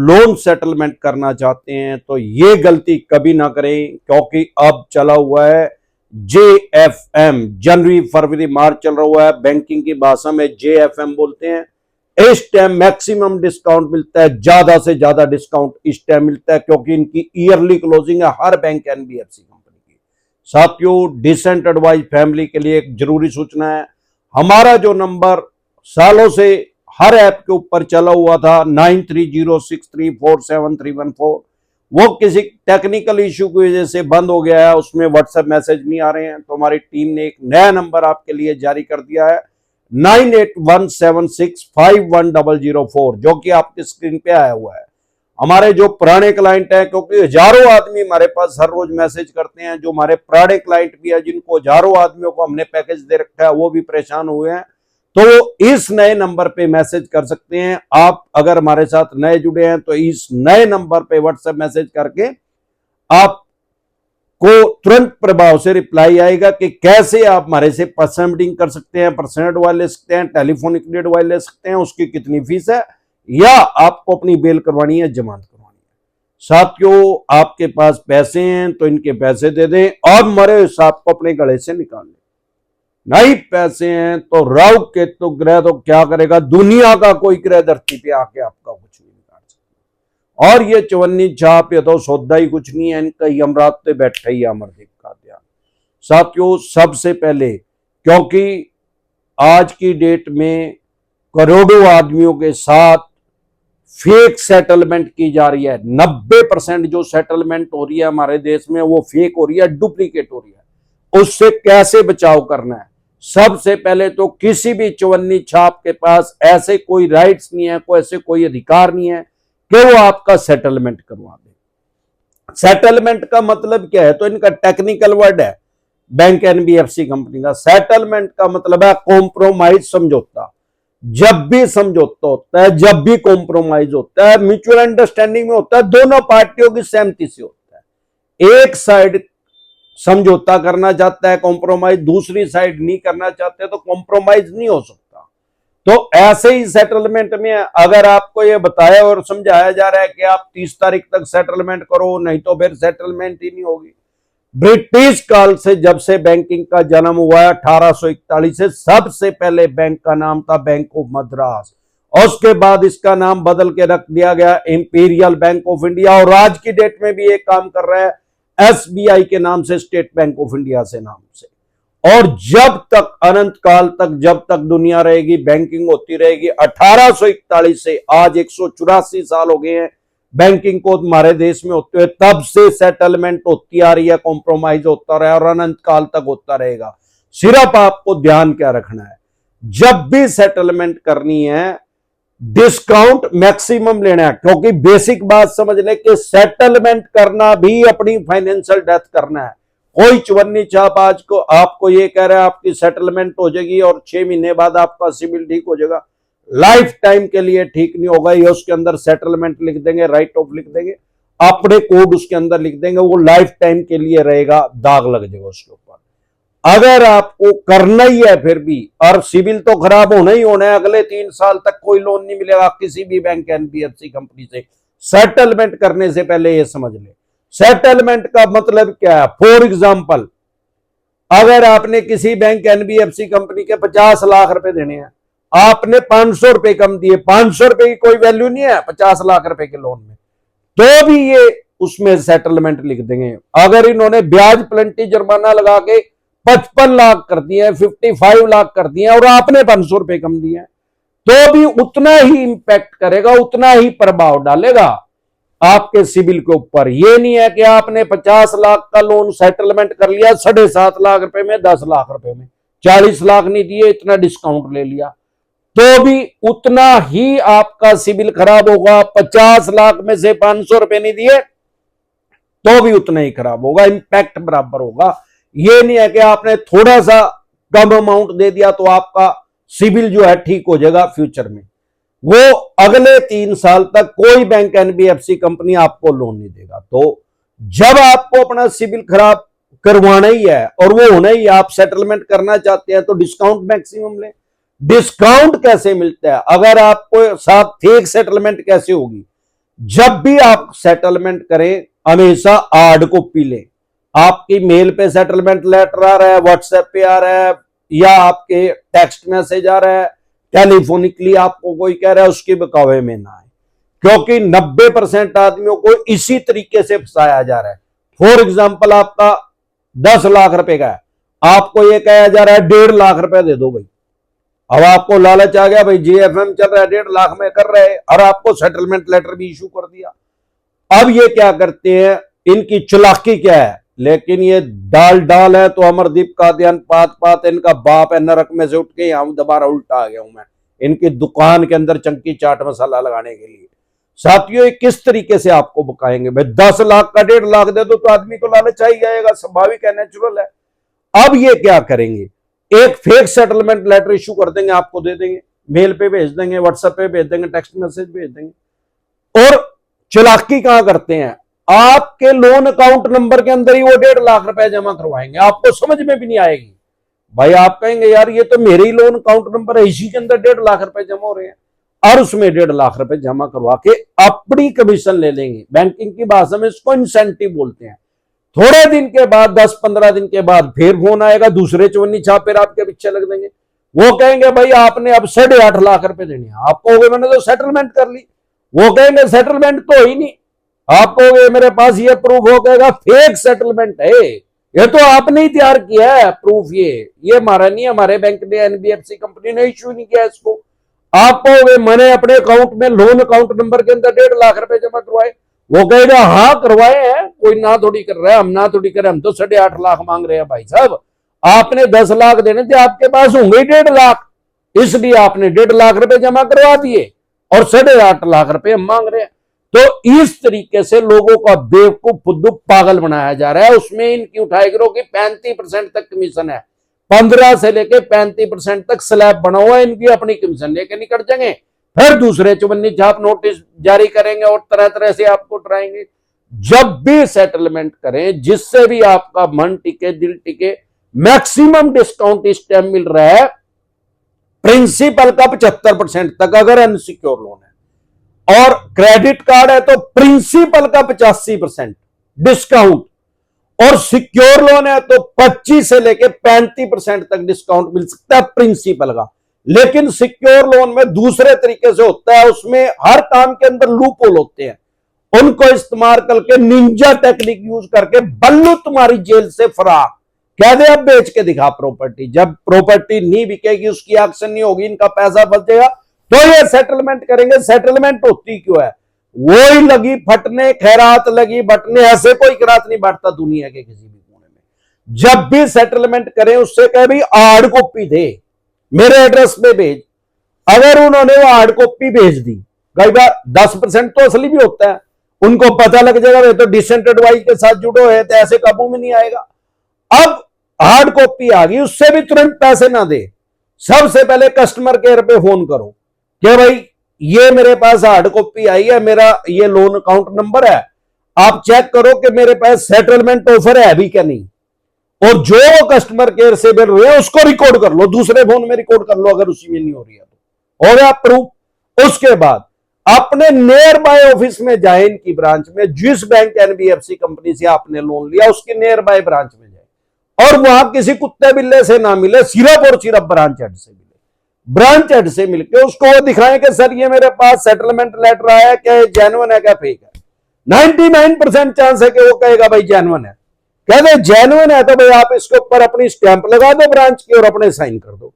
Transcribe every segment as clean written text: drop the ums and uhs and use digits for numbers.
Loan settlement करना चाहते हैं तो ये गलती कभी ना करें, क्योंकि अब चला हुआ है JFM, जनवरी फरवरी मार्च चल रहा हुआ है। बैंकिंग की भाषा में JFM बोलते हैं। इस टाइम मैक्सिमम डिस्काउंट मिलता है, ज्यादा से ज्यादा डिस्काउंट इस टाइम मिलता है, क्योंकि इनकी ईयरली क्लोजिंग है हर बैंक NBFC कंपनी की। साथियों, डिसेंट एडवाइस फैमिली के लिए एक जरूरी सूचना है। हमारा जो नंबर सालों से हर ऐप के ऊपर चला हुआ था 9306347314, वो किसी टेक्निकल इश्यू की वजह से बंद हो गया है। उसमें व्हाट्सएप मैसेज नहीं आ रहे हैं, तो हमारी टीम ने एक नया नंबर आपके लिए जारी कर दिया है 9817651004, जो कि आपकी स्क्रीन पे आया हुआ है। हमारे जो पुराने क्लाइंट हैं, क्योंकि हजारों आदमी हमारे पास हर रोज मैसेज करते हैं, जो हमारे पुराने क्लाइंट भी है जिनको हजारों आदमियों को हमने पैकेज दे रखा है, वो भी परेशान हुए हैं, तो इस नए नंबर पे मैसेज कर सकते हैं। आप अगर हमारे साथ नए जुड़े हैं तो इस नए नंबर पे व्हाट्सएप मैसेज करके आपको तुरंत प्रभाव से रिप्लाई आएगा कि कैसे आप हमारे से पर्सनल मीटिंग कर सकते हैं, पर्सनल एडवाइस ले सकते हैं, टेलीफोनिक एडवाइस ले सकते हैं, उसकी कितनी फीस है, या आपको अपनी बेल करवानी है, जमानत करवानी है। साथियों, आपके पास पैसे हैं तो इनके पैसे दे दें और मरे सांप को अपने गले से निकाल लें। नहीं पैसे हैं तो राहु केतु ग्रह तो क्या करेगा, दुनिया का कोई ग्रह धरती पे आके आपका कुछ नहीं बिगाड़ सकता। और ये चवन्नी छाप ये तो सौदा ही कुछ नहीं है, इनका यमराज पे बैठा ही अमरदीप का ध्यान। साथियों, सबसे पहले, क्योंकि आज की डेट में करोड़ों आदमियों के साथ फेक सेटलमेंट की जा रही है। 90% जो सेटलमेंट हो रही है हमारे देश में वो फेक हो रही है, डुप्लीकेट हो रही है। उससे कैसे बचाव करना है? सबसे पहले तो किसी भी चवन्नी छाप के पास ऐसे कोई राइट्स नहीं है, कोई ऐसे कोई अधिकार नहीं है कि वो आपका सेटलमेंट करवा दे। सेटलमेंट का मतलब क्या है? तो इनका टेक्निकल वर्ड है बैंक NBFC कंपनी का। सेटलमेंट का मतलब है कॉम्प्रोमाइज, समझौता। जब भी समझौता होता है, जब भी कॉम्प्रोमाइज होता है, म्यूचुअल अंडरस्टैंडिंग में होता है, दोनों पार्टियों की सहमति से होता है। एक साइड समझौता करना चाहता है, कॉम्प्रोमाइज, दूसरी साइड नहीं करना चाहते तो कॉम्प्रोमाइज नहीं हो सकता। तो ऐसे ही सेटलमेंट में अगर आपको यह बताया और समझाया जा रहा है कि आप 30 तारीख तक सेटलमेंट करो, नहीं तो फिर सेटलमेंट ही नहीं होगी। ब्रिटिश काल से जब से बैंकिंग का जन्म हुआ है 1841 से, सबसे पहले बैंक का नाम था बैंक ऑफ मद्रास, और उसके बाद इसका नाम बदल के रख दिया गया इंपीरियल बैंक ऑफ इंडिया, और आज की डेट में भी एक काम कर रहा है SBI के नाम से, स्टेट बैंक ऑफ इंडिया से नाम से। और जब तक अनंत काल तक, जब तक दुनिया रहेगी, बैंकिंग होती रहेगी। 1841 से आज 184 साल हो गए हैं बैंकिंग को हमारे देश में होते हुए, तब से सेटलमेंट होती आ रही है, कॉम्प्रोमाइज होता रहा और अनंत काल तक होता रहेगा। सिर्फ आपको ध्यान क्या रखना है, जब भी सेटलमेंट करनी है डिस्काउंट मैक्सिमम लेना है, क्योंकि बेसिक बात समझ ले कि सेटलमेंट करना भी अपनी फाइनेंशियल डेथ करना है। कोई चवन्नी छाप आज को आपको ये कह रहा है आपकी सेटलमेंट हो जाएगी और 6 महीने बाद आपका सिविल ठीक हो जाएगा, लाइफ टाइम के लिए ठीक नहीं होगा। ये उसके अंदर सेटलमेंट लिख देंगे, राइट ऑफ लिख देंगे, अपने कोड उसके अंदर लिख देंगे, वो लाइफ टाइम के लिए रहेगा, दाग लग जाएगा उसके ऊपर। अगर आपको करना ही है फिर भी, और सिविल तो खराब होना ही होना है, अगले 3 साल तक कोई लोन नहीं मिलेगा किसी भी बैंक NBFC कंपनी से। सेटलमेंट करने से पहले ये समझ ले, सेटलमेंट का मतलब क्या है। फॉर एग्जाम्पल, अगर आपने किसी बैंक NBFC कंपनी के 50 लाख रुपए देने हैं, आपने 500 रुपए कम दिए, 500 रुपए की कोई वैल्यू नहीं है 50 लाख रुपए के लोन में, तो भी ये उसमें सेटलमेंट लिख देंगे। अगर इन्होंने ब्याज प्लेंटी जुर्माना लगा के 55 लाख कर दिए, 55 लाख कर दिए, और आपने 500 रुपए कम दिए, तो भी उतना ही इंपैक्ट करेगा, उतना ही प्रभाव डालेगा आपके सिविल के ऊपर। ये नहीं है कि आपने 50 लाख का लोन सेटलमेंट कर लिया 7.5 लाख रुपए में, 10 लाख रुपए में, 40 लाख नहीं दिए, इतना डिस्काउंट ले लिया, तो भी उतना ही आपका सिविल खराब होगा। 50 लाख में से 500 रुपए नहीं दिए तो भी उतना ही खराब होगा, इंपैक्ट बराबर होगा। ये नहीं है कि आपने थोड़ा सा कम अमाउंट दे दिया तो आपका सिविल जो है ठीक हो जाएगा फ्यूचर में। वो अगले 3 साल तक कोई बैंक NBFC कंपनी आपको लोन नहीं देगा। तो जब आपको अपना सिविल खराब करवाना ही है और वो होना ही, आप सेटलमेंट करना चाहते हैं, तो डिस्काउंट मैक्सिमम लें। डिस्काउंट कैसे मिलता है? अगर आपको साथ फेक सेटलमेंट कैसे होगी? जब भी आप सेटलमेंट करें हमेशा हार्ड कॉपी लें। आपकी मेल पे सेटलमेंट लेटर आ रहा है, व्हाट्सएप पे आ रहा है, या आपके टेक्स्ट मैसेज आ रहा है, टेलीफोनिकली आपको कोई कह रहा है, उसके बकावे में ना आए, क्योंकि 90% आदमियों को इसी तरीके से फंसाया जा रहा है। फॉर एग्जाम्पल आपका 10 लाख रुपए का है, आपको यह कहा जा रहा है 1.5 लाख रुपए दे दो भाई। अब आपको लालच आ गया भाई, जीएफएम चल रहा है 1.5 लाख में कर रहे हैं, और आपको सेटलमेंट लेटर भी इशू कर दिया। अब ये क्या करते हैं, इनकी चालाकी क्या है, लेकिन ये डाल है तो अमरदीप का ध्यान पात पात, इनका बाप है नरक में से उठ के यहां दोबारा उल्टा आ गया हूं मैं इनकी दुकान के अंदर चंकी चाट मसाला लगाने के लिए। साथियों ये किस तरीके से आपको बकाएंगे भाई, 10 लाख का 1.5 लाख दे दो तो आदमी को लालच आ ही जाएगा, स्वाभाविक है, नेचुरल है। अब ये क्या करेंगे, एक फेक सेटलमेंट लेटर इशू कर देंगे, आपको दे देंगे, मेल पे भेज देंगे, व्हाट्सएप पे भेज देंगे, टेक्स्ट मैसेज भेज देंगे। और चालाकी कहां करते हैं, आपके लोन अकाउंट नंबर के अंदर ही वो 1.5 लाख रुपए जमा करवाएंगे, आपको समझ में भी नहीं आएगी भाई। आप कहेंगे यार ये तो मेरे ही लोन अकाउंट नंबर है, इसी के अंदर 1.5 लाख रुपए जमा हो रहे हैं, और उसमें 1.5 लाख रुपए जमा करवा के अपनी कमीशन ले लेंगे। बैंकिंग की भाषा में इसको इंसेंटिव बोलते हैं। थोड़े दिन के बाद 10-15 दिन के बाद फिर फोन आएगा, दूसरे चवन्नी छाप फिर आपके पीछे लग देंगे। वो कहेंगे भाई आपने अब 8.5 लाख रुपए देने हैं, आप कहोगे मैंने तो सेटलमेंट कर ली। वो कहेंगे सेटलमेंट तो ही नहीं, आप कहोगे मेरे पास ये प्रूफ हो, कहेगा फेक सेटलमेंट है, ये तो आपने ही तैयार किया है प्रूफ, ये हमारा नहीं, हमारे बैंक ने एनबीएफसी कंपनी ने इश्यू नहीं किया इसको। आप कहोगे मैंने अपने अकाउंट में लोन अकाउंट नंबर के अंदर 1.5 लाख रुपए जमा करवाए। वो कहेगा हाँ करवाए हैं, कोई ना थोड़ी कर रहा है, हम ना थोड़ी कर रहे, हम तो 8.5 लाख मांग रहे हैं भाई साहब, आपने 10 लाख देने थे, आपके पास होंगे 1.5 लाख, इसलिए आपने 1.5 लाख रुपए जमा करवा दिए और 8.5 लाख रुपए हम मांग रहे हैं। तो इस तरीके से लोगों का बेवकूफ फुद्दू पागल बनाया जा रहा है। उसमें इनकी उठाई करो कि 35% तक कमीशन है, 15 से लेके 35% तक स्लैब बना हुआ है, इनकी अपनी कमीशन लेके निकल जाएंगे, फिर दूसरे चवन्नी छाप नोटिस जारी करेंगे और तरह तरह से आपको डराएंगे। जब भी सेटलमेंट करें, जिससे भी आपका मन टिके दिल टिके, मैक्सिमम डिस्काउंट इस टाइम मिल रहा है प्रिंसिपल का 75% तक अगर अनसिक्योर लोन है, और क्रेडिट कार्ड है तो प्रिंसिपल का 85% डिस्काउंट, और सिक्योर लोन है तो 25 से लेके 35% तक डिस्काउंट मिल सकता है प्रिंसिपल का। लेकिन सिक्योर लोन में दूसरे तरीके से होता है, उसमें हर काम के अंदर लूप होल होते हैं, उनको इस्तेमाल करके निंजा टेक्निक यूज करके बल्लू तुम्हारी जेल से फरार, कह दे अब बेच के दिखा प्रॉपर्टी। जब प्रॉपर्टी नहीं बिकेगी, उसकी एक्शन नहीं होगी, इनका पैसा बचेगा, तो ये सेटलमेंट करेंगे। सेटलमेंट होती क्यों है, वो ही लगी फटने, खैरात लगी बटने, ऐसे कोई खैरात नहीं बांटता दुनिया के किसी भी कोने में। जब भी सेटलमेंट करें उससे कहे भाई हार्ड कॉपी दे, मेरे एड्रेस पे भेज। अगर उन्होंने वो हार्ड कॉपी भेज दी, कई बार 10% तो असली भी होता है, उनको पता लग जाएगा वे तो डिसेंट एडवाइस के साथ जुड़ो है, तो ऐसे काबू में नहीं आएगा। अब हार्ड कॉपी आ गई, उससे भी तुरंत पैसे ना दे, सबसे पहले कस्टमर केयर पे फोन करो कि भाई ये मेरे पास हार्ड कॉपी आई है, मेरा ये लोन अकाउंट नंबर है, आप चेक करो कि मेरे पास सेटलमेंट ऑफर है अभी क्या नहीं, और जो कस्टमर केयर से मिल रहे हैं उसको रिकॉर्ड कर लो, दूसरे फोन में रिकॉर्ड कर लो, अगर उसी में नहीं हो रही है तो हो गया प्रूफ। उसके बाद अपने नियर बाय ऑफिस में जाए, इनकी ब्रांच में, जिस बैंक एनबीएफसी कंपनी से आपने लोन लिया उसकी नियर बाय ब्रांच में जाए, और वहां किसी कुत्ते बिल्ले से ना मिले, सिर्फ और सिर्फ ब्रांच हेड से मिले। ब्रांच हेड से मिलकर उसको वो दिखाएं कि सर ये मेरे पास सेटलमेंट लेटर आया, क्या जेन्युइन है क्या फेक है। 99% चांस है कि वो कहेगा भाई जेन्युइन है। कहते जेन्युइन है तो भाई आप इसके ऊपर अपनी स्टैंप लगा दो ब्रांच की और अपने साइन कर दो।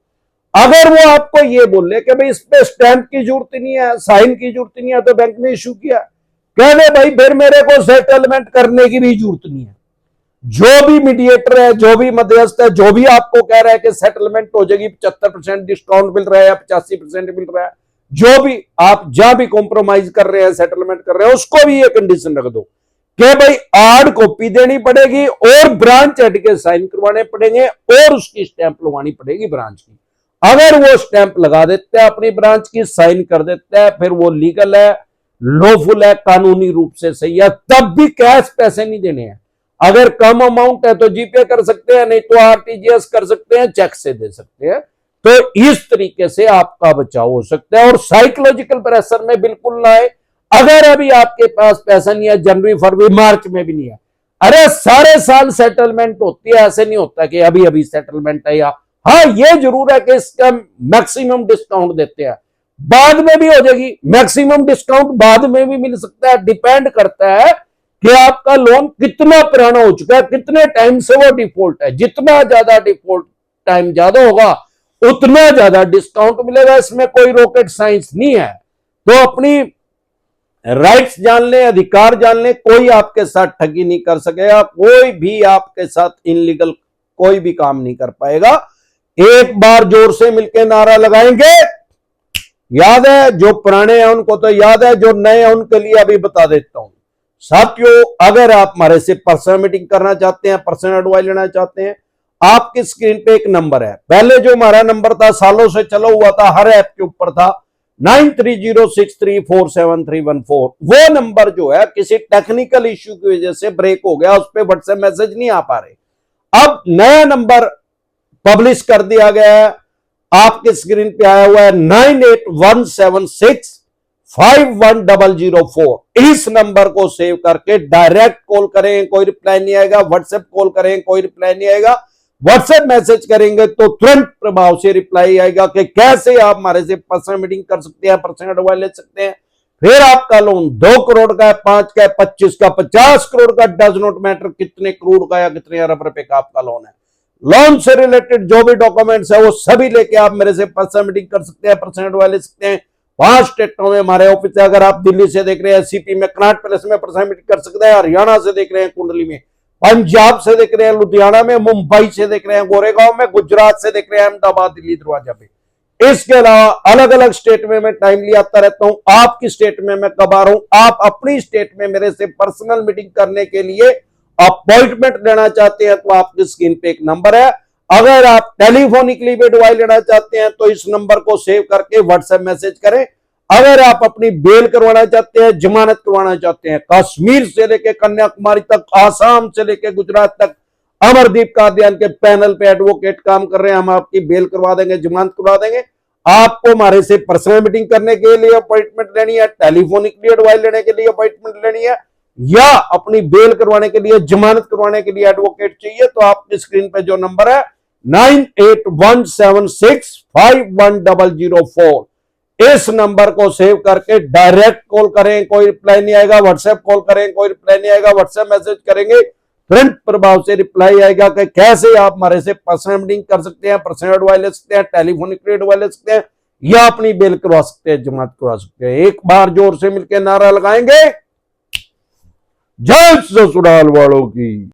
अगर वो आपको ये बोले कि भाई इस पे स्टैंप की जरूरत नहीं है, साइन की जरूरत नहीं है, तो बैंक ने इशू किया, कह दे भाई फिर मेरे को सेटलमेंट करने की भी जरूरत नहीं है। जो भी मीडिएटर है, जो भी मध्यस्थ है, जो भी आपको कह रहा है कि सेटलमेंट हो जाएगी, 75% डिस्काउंट मिल रहा है या 85% मिल रहा है, जो भी आप जहां भी कॉम्प्रोमाइज कर रहे हैं, सेटलमेंट कर रहे हैं, उसको भी ये कंडीशन रख दो कि भाई हार्ड कॉपी देनी पड़ेगी और ब्रांच हेड के साइन करवाने पड़ेंगे और उसकी स्टैंप लगवानी पड़ेगी ब्रांच की। अगर वो स्टैंप लगा देते हैं अपनी ब्रांच की, साइन कर देते हैं, फिर वो लीगल है, लॉफुल है, कानूनी रूप से सही है। तब भी कैश पैसे नहीं देने हैं। अगर कम अमाउंट है तो जीपे कर सकते हैं, नहीं तो आरटीजीएस कर सकते हैं, चेक से दे सकते हैं। तो इस तरीके से आपका बचाव हो सकता है और साइकोलॉजिकल प्रेशर में बिल्कुल ना आए। अगर अभी आपके पास पैसा नहीं है, जनवरी फरवरी मार्च में भी नहीं है, अरे सारे साल सेटलमेंट होती है, ऐसे नहीं होता कि अभी अभी सेटलमेंट है। या हाँ, ये जरूर है कि इसका मैक्सिमम डिस्काउंट देते हैं, बाद में भी हो जाएगी, मैक्सिमम डिस्काउंट बाद में भी मिल सकता है। डिपेंड करता है कि आपका लोन कितना पुराना हो चुका है, कितने टाइम से वो डिफॉल्ट है। जितना ज्यादा डिफॉल्ट टाइम ज्यादा होगा उतना ज्यादा डिस्काउंट मिलेगा। इसमें कोई रॉकेट साइंस नहीं है। तो अपनी राइट्स जान ले, अधिकार जान ले, कोई आपके साथ ठगी नहीं कर सकेगा, कोई भी आपके साथ इनलीगल कोई भी काम नहीं कर पाएगा। एक बार जोर से मिलकर नारा लगाएंगे, याद है, जो पुराने हैं उनको तो याद है, जो नए हैं उनके लिए अभी बता देता हूं। साथियों, अगर आप हमारे से पर्सनल मीटिंग करना चाहते हैं, पर्सनल एडवाइस लेना चाहते हैं, आपकी स्क्रीन पे एक नंबर है। पहले जो हमारा नंबर था, सालों से चला हुआ था, हर ऐप के ऊपर था, 9306347314। वो नंबर जो है किसी टेक्निकल इश्यू की वजह से ब्रेक हो गया, उस पर व्हाट्सएप मैसेज नहीं आ पा रहे। अब नया नंबर पब्लिश कर दिया गया है, आपके स्क्रीन पे आया हुआ है 9817651004। इस नंबर को सेव करके डायरेक्ट कॉल करें, कोई रिप्लाई नहीं आएगा। व्हाट्सएप कॉल करें, कोई रिप्लाई नहीं आएगा। व्हाट्सएप मैसेज करेंगे तो तुरंत प्रभाव से रिप्लाई आएगा कि कैसे आप हमारे से पर्सनल मीटिंग कर सकते हैं, पर्सनल एडवाइस ले सकते हैं। फिर आपका लोन 2 करोड़ का है, 5 का है, 25 का, 50 करोड़ का, डज नॉट मैटर कितने करोड़ का या कितने अरब रुपए का आपका लोन है। लोन से रिलेटेड जो भी डॉक्यूमेंट्स है वो सभी लेके आप मेरे से पर्सनल मीटिंग कर सकते हैं, पर्सनल एडवाइस ले सकते हैं। 5 स्टेटों में हमारे ऑफिस है। अगर आप दिल्ली से देख रहे हैं, सीपी में, कनाट पैलेस में पर्सनल मीटिंग कर सकते हैं। हरियाणा से देख रहे हैं, कुंडली में, पंजाब से देख रहे हैं, लुधियाना में, मुंबई से देख रहे हैं, गोरेगांव में, गुजरात से देख रहे हैं, अहमदाबाद, दिल्ली दरवाजा पे। इसके अलावा अलग अलग स्टेट में मैं टाइमली आता रहता हूं। आपकी स्टेट में मैं कब आ रहा हूं, आप अपनी स्टेट में मेरे से पर्सनल मीटिंग करने के लिए अपॉइंटमेंट लेना चाहते हैं तो आपकी स्क्रीन पे एक नंबर है। अगर आप टेलीफोनिकली भी एडवाइस लेना चाहते हैं तो इस नंबर को सेव करके व्हाट्सएप मैसेज करें। अगर आप अपनी बेल करवाना चाहते हैं, जमानत करवाना चाहते हैं, कश्मीर से लेकर कन्याकुमारी तक, आसाम से लेकर गुजरात तक, अमरदीप कादियान के पैनल पे एडवोकेट काम कर रहे हैं, हम आपकी बेल करवा देंगे, जमानत करवा देंगे। आपको हमारे से पर्सनल मीटिंग करने के लिए अपॉइंटमेंट लेनी है, टेलीफोनिकली एडवाइस लेने के लिए अपॉइंटमेंट लेनी है, या अपनी बेल करवाने के लिए, जमानत करवाने के लिए एडवोकेट चाहिए, तो आपकी स्क्रीन पे जो नंबर है 9817651004, इस नंबर को सेव करके डायरेक्ट कॉल करें, कोई रिप्लाई नहीं आएगा। व्हाट्सएप कॉल करें, कोई रिप्लाई नहीं आएगा। व्हाट्सएप मैसेज करेंगे, तुरंत प्रभाव से रिप्लाई आएगा कि कैसे आप हमारे से पर्सनल मीटिंग कर सकते हैं, पर्सनल एडवाइस ले सकते हैं, टेलीफोनिक एडवाइस ले सकते हैं, या अपनी बेल करवा सकते हैं, जमानत करवा सकते हैं। एक बार जोर से मिलकर नारा लगाएंगे, जय ससुराल वालों की।